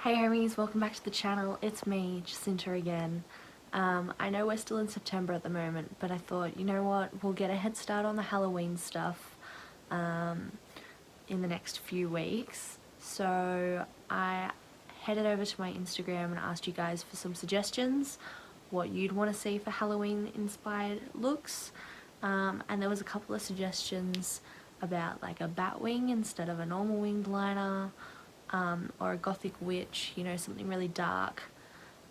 Hey homies, welcome back to the channel. It's me, Jacynta again. I know we're still in September at the moment, but I thought, you know what, we'll get a head start on the Halloween stuff in the next few weeks. So I headed over to my Instagram and asked you guys for some suggestions, what you'd want to see for Halloween inspired looks. And there was a couple of suggestions about like a bat wing instead of a normal winged liner. Or a gothic witch, you know, something really dark.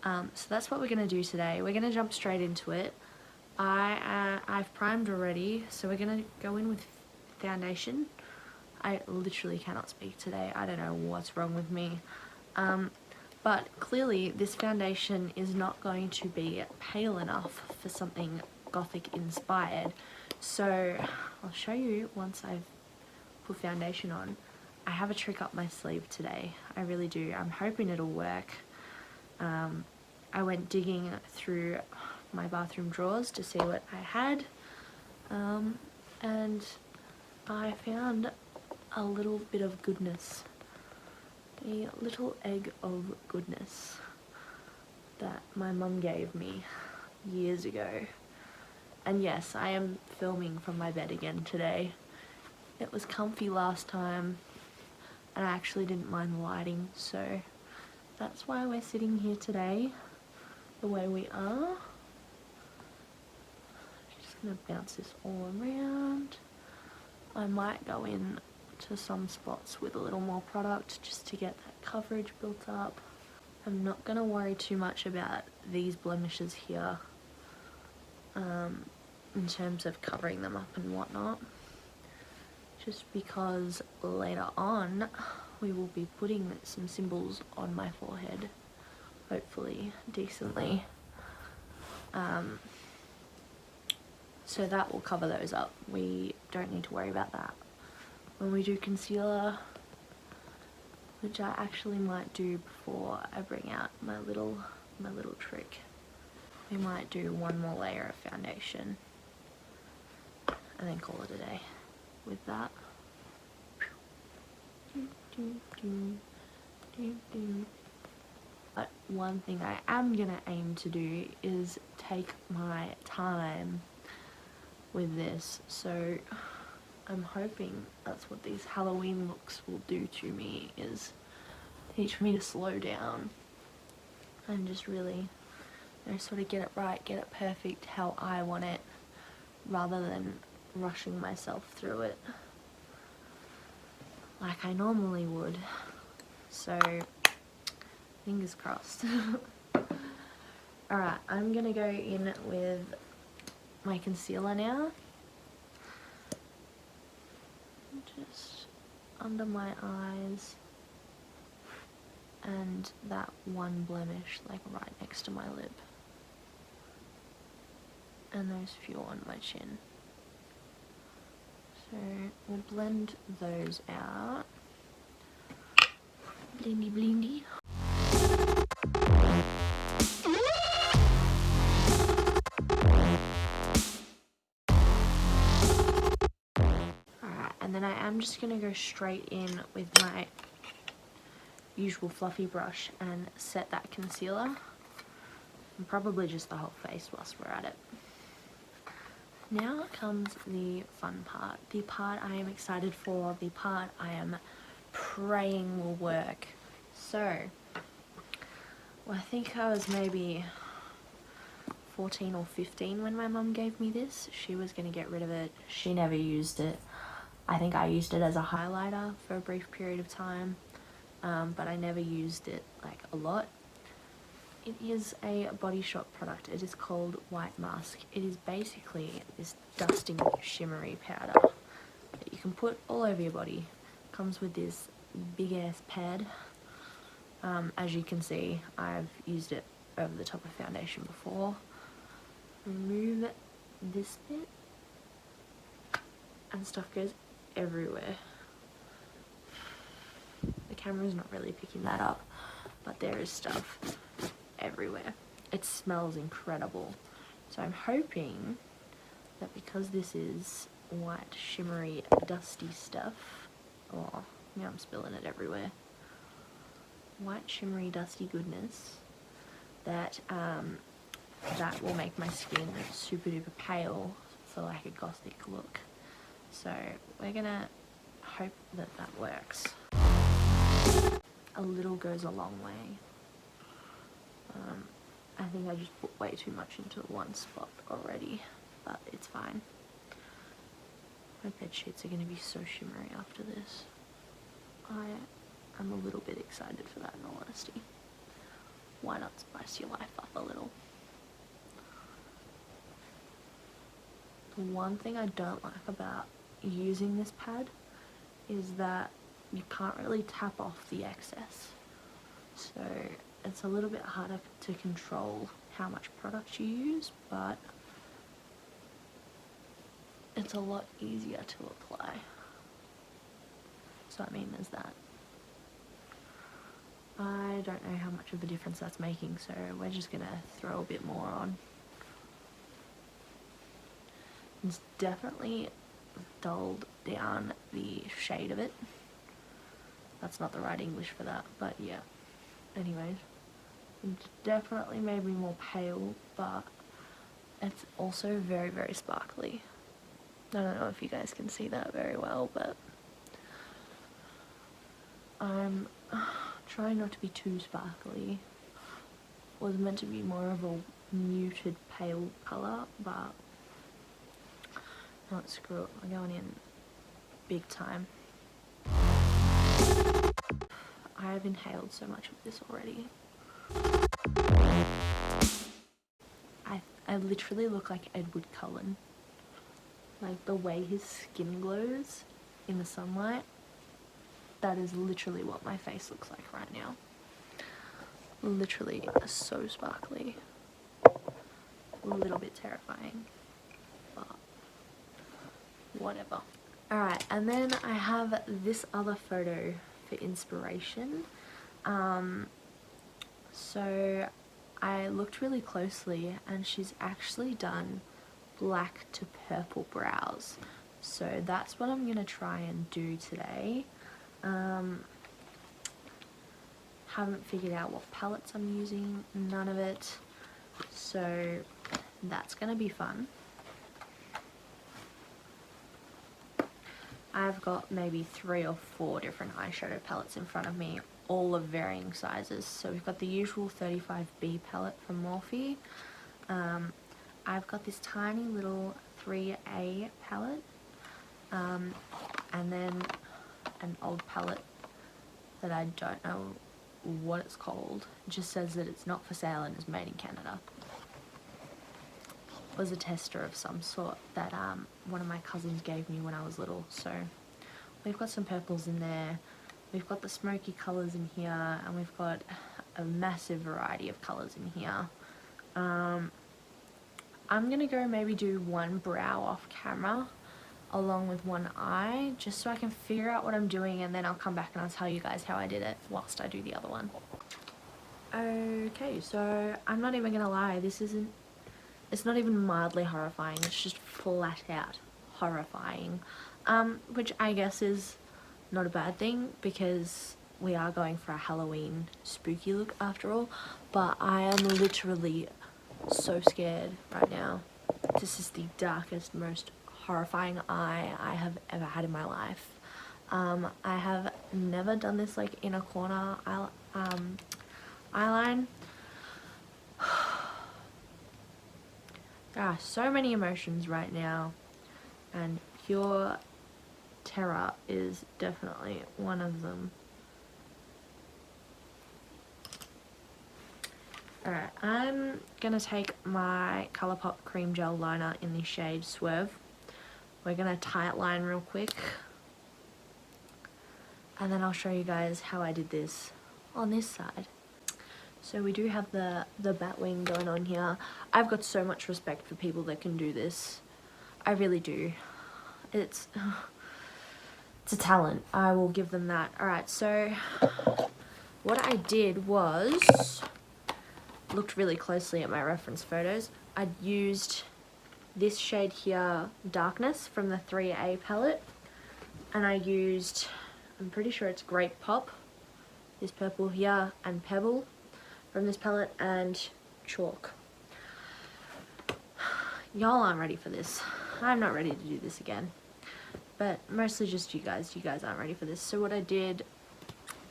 So that's what we're going to do today. We're going to jump straight into it. I've primed already, so we're going to go in with foundation. I literally cannot speak today. I don't know what's wrong with me. But clearly this foundation is not going to be pale enough for something gothic inspired. So I'll show you once I've put foundation on. I have a trick up my sleeve today. I really do. I'm hoping it'll work. I went digging through my bathroom drawers to see what I had. And I found a little bit of goodness. A little egg of goodness that my mum gave me years ago. And yes, I am filming from my bed again today. It was comfy last time. And I actually didn't mind the lighting, so that's why we're sitting here today the way we are. Just gonna bounce this all around. I might go in to some spots with a little more product just to get that coverage built up. I'm not gonna worry too much about these blemishes here in terms of covering them up and whatnot. Just because later on we will be putting some symbols on my forehead, hopefully decently. So that will cover those up. We don't need to worry about that. When we do concealer, which I actually might do before I bring out my little trick, we might do one more layer of foundation and then call it a day with that. But one thing I am gonna aim to do is take my time with this, so I'm hoping that's what these Halloween looks will do to me, is teach me to slow down and just really, you know, sort of get it right, get it perfect how I want it, rather than rushing myself through it like I normally would. So fingers crossed. Alright, I'm gonna go in with my concealer now, just under my eyes and that one blemish like right next to my lip, and those few on my chin. So we'll blend those out. Blindy blindy. Alright, and then I am just going to go straight in with my usual fluffy brush and set that concealer. And probably just the whole face whilst we're at it. Now comes the fun part, the part I am excited for, the part I am praying will work. So, well, I think I was maybe 14 or 15 when my mum gave me this. She was going to get rid of it. She never used it. I think I used it as a highlighter for a brief period of time, but I never used it like a lot. It is a Body Shop product. It is called White Mask. It is basically this dusting shimmery powder that you can put all over your body. It comes with this big ass pad. As you can see, I've used it over the top of foundation before. Remove this bit and stuff goes everywhere. The camera's not really picking that up, but there is stuff everywhere. It smells incredible. So I'm hoping that because this is white shimmery dusty stuff, oh, now I'm spilling it everywhere. white shimmery dusty goodness that that will make my skin super duper pale for like a gothic look. So we're gonna hope that that works. A little goes a long way. I think I just put way too much into one spot already, but it's fine. My bed sheets are going to be so shimmery after this. I am a little bit excited for that, in all honesty. Why not spice your life up a little? The one thing I don't like about using this pad is that you can't really tap off the excess. So it's a little bit harder to control how much product you use, but it's a lot easier to apply. So I mean, there's that. I don't know how much of a difference that's making, so we're just gonna throw a bit more on. It's definitely dulled down the shade of it. That's not the right English for that, but yeah. Anyways, it's definitely made me more pale, but it's also very, very sparkly. I don't know if you guys can see that very well, but I'm trying not to be too sparkly. It was meant to be more of a muted pale colour, but no, screw it, I'm going in big time. I have inhaled so much of this already. I literally look like Edward Cullen. Like the way his skin glows in the sunlight, that is literally what my face looks like right now. Literally so sparkly. A little bit terrifying, but whatever. Alright, and then I have this other photo for inspiration. So I looked really closely and she's actually done black to purple brows. So that's what I'm going to try and do today. Haven't figured out what palettes I'm using, none of it. So that's going to be fun. I've got maybe 3 or 4 different eyeshadow palettes in front of me, all of varying sizes. So we've got the usual 35B palette from Morphe. I've got this tiny little 3A palette, and then an old palette that I don't know what it's called. It just says that it's not for sale and is made in Canada. It was a tester of some sort that one of my cousins gave me when I was little. So we've got some purples in there, we've got the smoky colours in here, and we've got a massive variety of colours in here. I'm gonna go maybe do one brow off camera along with one eye, just so I can figure out what I'm doing, and then I'll come back and I'll tell you guys how I did it whilst I do the other one. Okay, so I'm not even gonna lie, it's not even mildly horrifying, it's just flat out horrifying, which I guess is not a bad thing because we are going for a Halloween spooky look after all, but I am literally so scared right now. This is the darkest, most horrifying eye I have ever had in my life. I have never done this like in a corner eyeline. There are so many emotions right now, and pure terror is definitely one of them. Alright, I'm gonna take my Colourpop Cream Gel Liner in the shade Swerve. We're gonna tight line real quick, and then I'll show you guys how I did this on this side. So we do have the bat wing going on here. I've got so much respect for people that can do this. I really do. It's a talent. I will give them that. Alright, so what I did was looked really closely at my reference photos. I used this shade here, Darkness, from the 3A palette, and I used, I'm pretty sure it's Grape Pop this purple here, and Pebble from this palette, and chalk. Y'all aren't ready for this. I'm not ready to do this again. But mostly just you guys. You guys aren't ready for this. So what I did,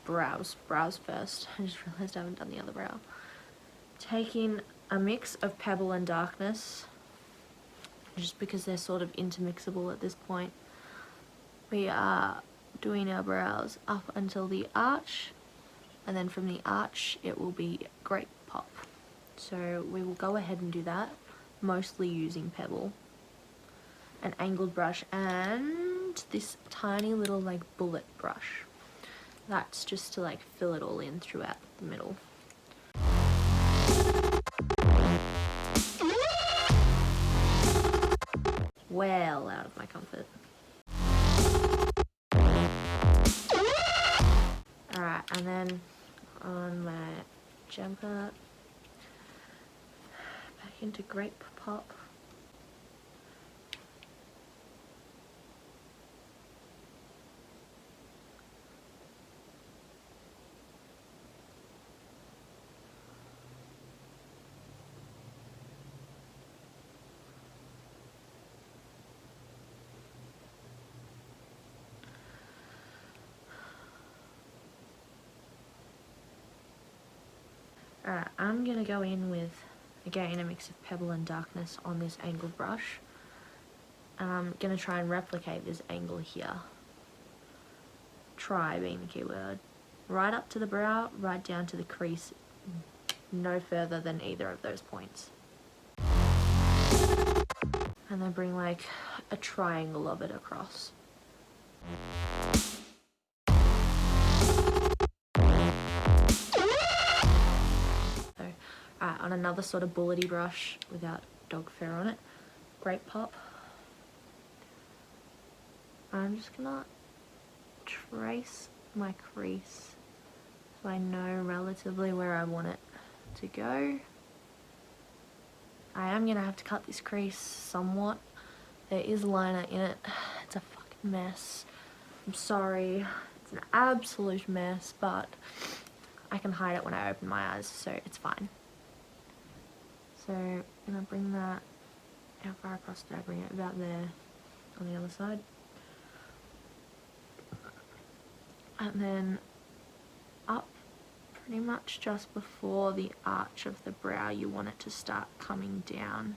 brows first. I just realized I haven't done the other brow. Taking a mix of Pebble and Darkness, just because they're sort of intermixable at this point. We are doing our brows up until the arch, and then from the arch it will be Grape Pop. So we will go ahead and do that, mostly using Pebble, an angled brush, and this tiny little like bullet brush. That's just to like fill it all in throughout the middle. Well out of my comfort. Alright, and then on my jumper, back into Grape Pop. Alright, I'm going to go in with, again, a mix of Pebble and Darkness on this angled brush. And I'm going to try and replicate this angle here. Try being the key word. Right up to the brow, right down to the crease. No further than either of those points. And then bring like a triangle of it across. Alright, on another sort of bullety brush without dog fur on it, Grape Pop. I'm just gonna trace my crease so I know relatively where I want it to go. I am gonna have to cut this crease somewhat. There is liner in it. It's a fucking mess. I'm sorry. It's an absolute mess, but I can hide it when I open my eyes, so it's fine. So I'm gonna bring that, how far across did I bring it? About there on the other side. And then up pretty much just before the arch of the brow, you want it to start coming down.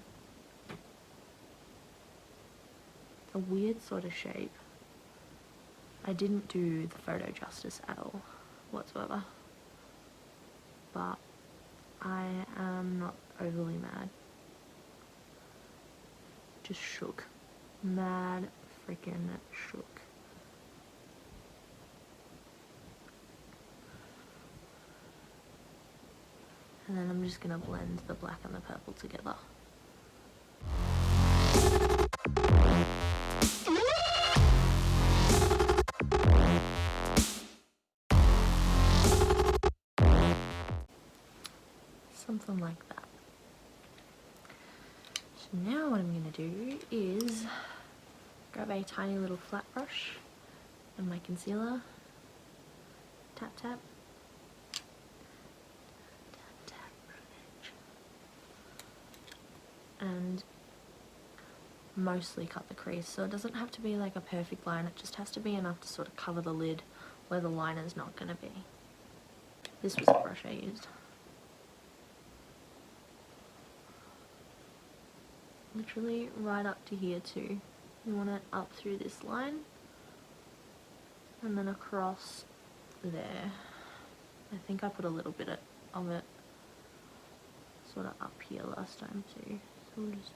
A weird sort of shape. I didn't do the photo justice at all, whatsoever. But I am not overly mad. Just shook. Mad freaking shook. And then I'm just gonna blend the black and the purple together. Something like that. So now what I'm gonna do is grab a tiny little flat brush and my concealer. Tap tap. And mostly cut the crease, so it doesn't have to be like a perfect line, it just has to be enough to sort of cover the lid where the liner's not going to be. This was the brush I used. Literally right up to here too. You want it up through this line and then across there. I think I put a little bit of it sort of up here last time too. So we'll just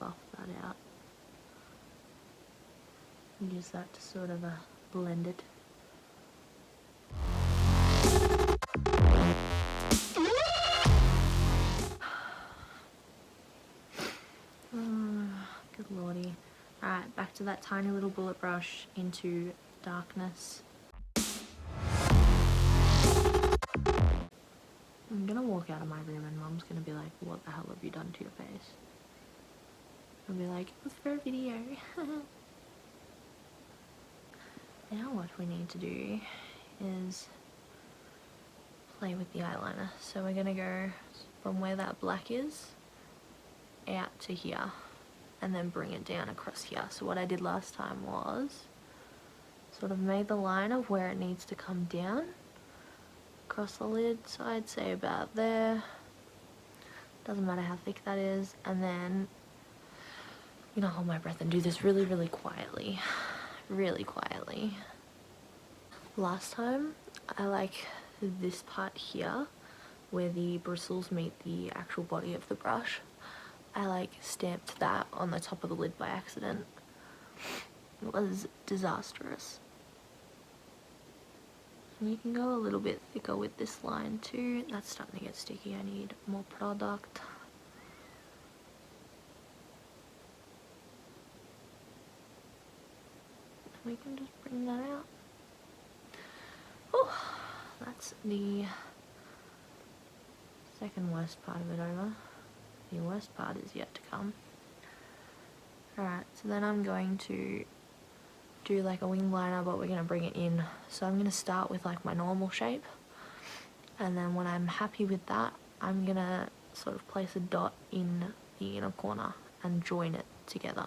buff that out and use that to sort of blend it. Good lordy. Alright, back to that tiny little bullet brush into Darkness. I'm gonna walk out of my room and Mum's gonna be like, what the hell have you done to your face? I'll be like, it was for a video. Now what we need to do is play with the eyeliner. So we're gonna go from where that black is out to here and then bring it down across here. So what I did last time was sort of made the line of where it needs to come down across the lid, so I'd say about there, doesn't matter how thick that is, and then I'm gonna hold my breath and do this really, really quietly, really quietly. Last time I like this part here where the bristles meet the actual body of the brush, I like stamped that on the top of the lid by accident. It was disastrous. And you can go a little bit thicker with this line too. That's starting to get sticky. I need more product. We can just bring that out. Oh, that's the second worst part of it over. The worst part is yet to come. Alright, so then I'm going to do like a wing liner, but we're going to bring it in. So I'm going to start with like my normal shape, and then when I'm happy with that, I'm going to sort of place a dot in the inner corner and join it together.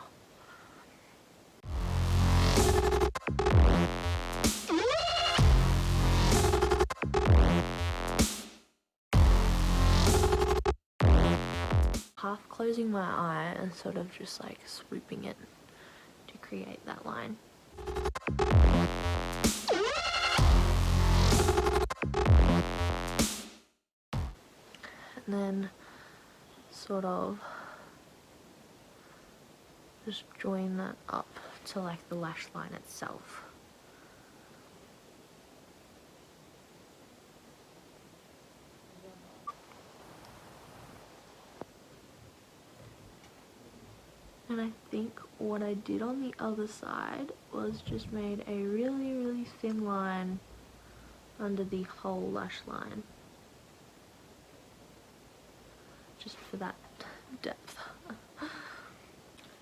Half closing my eye and sort of just like swooping it to create that line. And then sort of just join that up to like the lash line itself. And I think what I did on the other side was just made a really, really thin line under the whole lash line, just for that depth.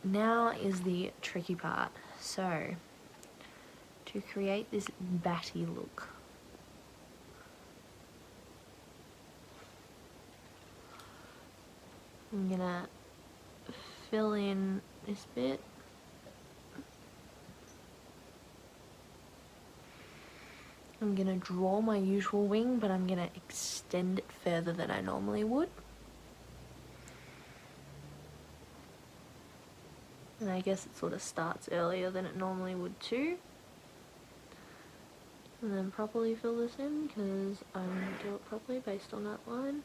Now is the tricky part. So to create this batty look, I'm gonna fill in this bit. I'm gonna draw my usual wing, but I'm gonna extend it further than I normally would. And I guess it sort of starts earlier than it normally would too. And then properly fill this in, because I'm going to do it properly based on that line.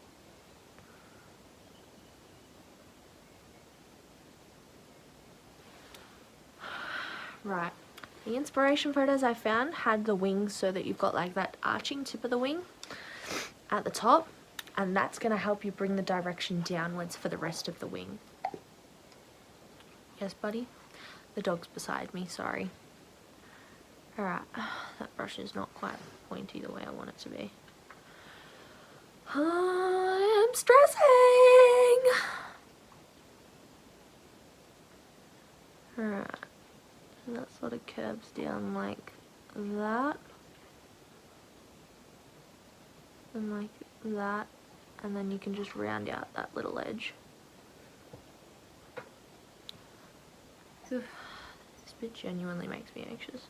Right, the inspiration photos I found had the wings so that you've got like that arching tip of the wing at the top, and that's going to help you bring the direction downwards for the rest of the wing. Yes, buddy? The dog's beside me, sorry. Alright, that brush is not quite pointy the way I want it to be. I am stressing! Alright, so that sort of curves down like that. And like that. And then you can just round out that little edge. Oof, this bit genuinely makes me anxious.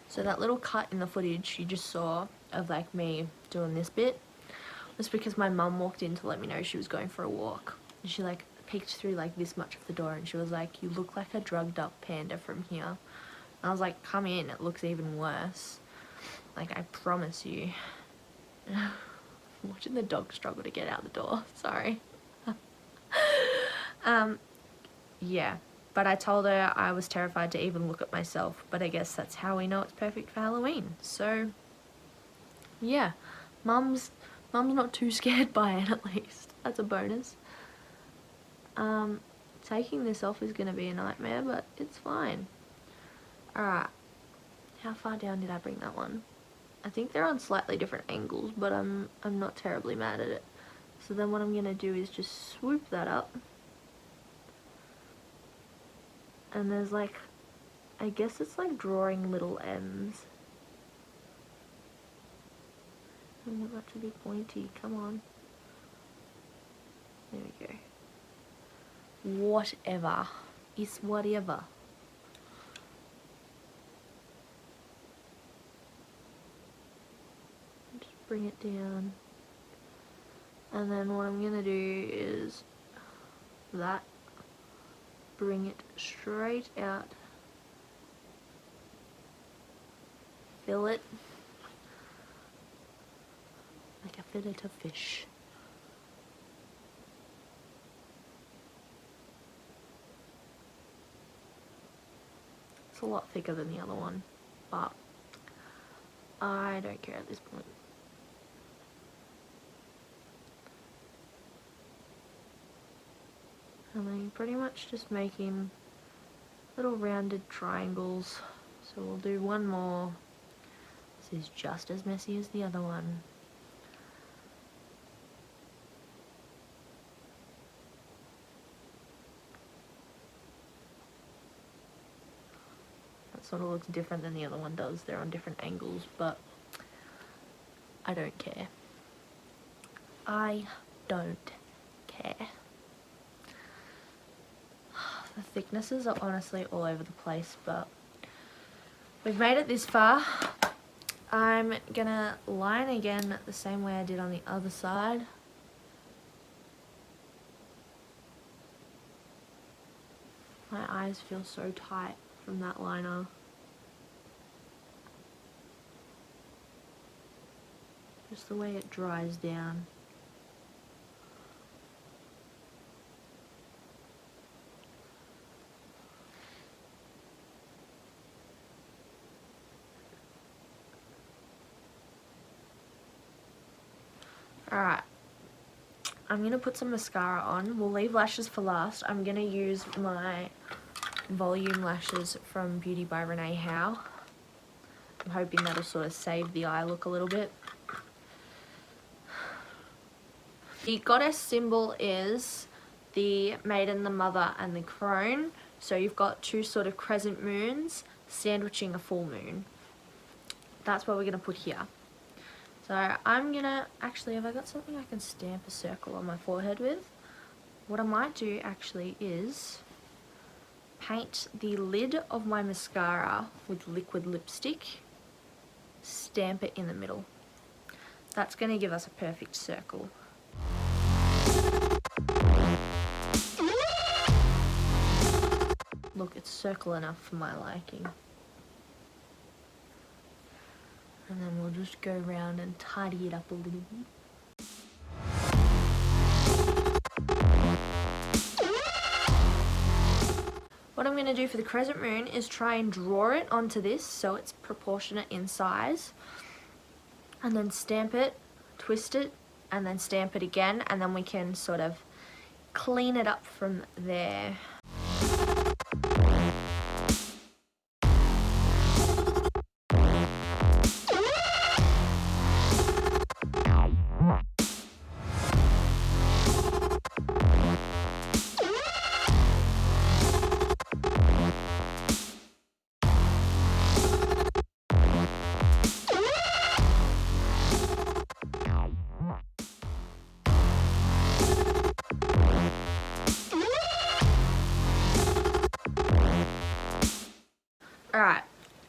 So that little cut in the footage you just saw of like me doing this bit was because my mum walked in to let me know she was going for a walk. And she like peeked through like this much of the door and she was like, "You look like a drugged up panda from here." And I was like, "Come in, it looks even worse. Like, I promise you." Watching the dog struggle to get out the door, sorry. Yeah, but I told her I was terrified to even look at myself, but I guess that's how we know it's perfect for Halloween. So yeah, mum's not too scared by it, at least. That's a bonus. Taking this off is gonna be a nightmare, but it's fine. Alright, how far down did I bring that one? I think they're on slightly different angles, but I'm not terribly mad at it. So then what I'm gonna do is just swoop that up. And there's like, I guess it's like drawing little M's. I want that to be pointy, come on. There we go. Whatever. It's whatever. Just bring it down. And then what I'm gonna do is that. Bring it straight out. Fill it like a fillet of fish. It's a lot thicker than the other one, but I don't care at this point. And then you're pretty much just making little rounded triangles. So we'll do one more. This is just as messy as the other one. That sort of looks different than the other one does. They're on different angles, but I don't care. I don't care. The thicknesses are honestly all over the place, but we've made it this far. I'm gonna line again the same way I did on the other side. My eyes feel so tight from that liner. Just the way it dries down. Alright, I'm going to put some mascara on. We'll leave lashes for last. I'm going to use my volume lashes from Beauty by Renee Howe. I'm hoping that'll sort of save the eye look a little bit. The goddess symbol is the maiden, the mother, and the crone. So you've got two sort of crescent moons sandwiching a full moon. That's what we're going to put here. So I'm gonna, actually, have I got something I can stamp a circle on my forehead with? What I might do actually is paint the lid of my mascara with liquid lipstick, stamp it in the middle. That's gonna give us a perfect circle. Look, it's circle enough for my liking. And then we'll just go around and tidy it up a little bit. What I'm going to do for the crescent moon is try and draw it onto this so it's proportionate in size. And then stamp it, twist it, and then stamp it again. And then we can sort of clean it up from there. Alright,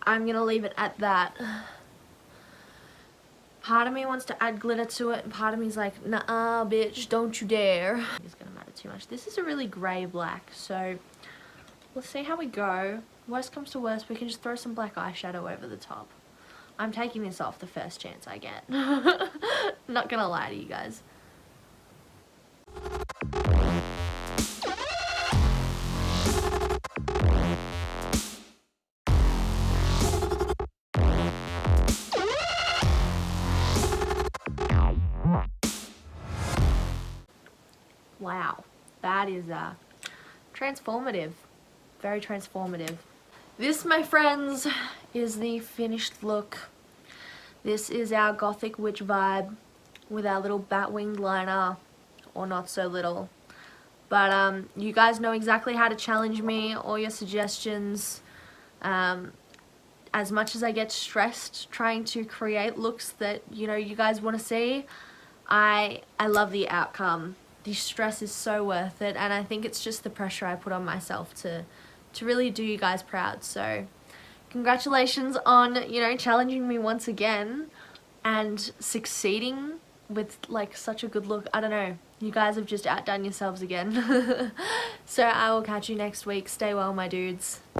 I'm gonna leave it at that. Part of me wants to add glitter to it, and part of me's like, nah, bitch, don't you dare. It's gonna matter too much. This is a really grey black, so we'll see how we go. Worst comes to worst, we can just throw some black eyeshadow over the top. I'm taking this off the first chance I get. Not gonna lie to you guys. Wow, that is transformative, very transformative. This, my friends, is the finished look. This is our gothic witch vibe with our little bat-winged liner, or not so little. But you guys know exactly how to challenge me, all your suggestions. As much as I get stressed trying to create looks that, you know, you guys want to see, I love the outcome. The stress is so worth it, and I think it's just the pressure I put on myself to really do you guys proud. So congratulations on, you know, challenging me once again and succeeding with like such a good look. I don't know, you guys have just outdone yourselves again. So I will catch you next week. Stay well, my dudes.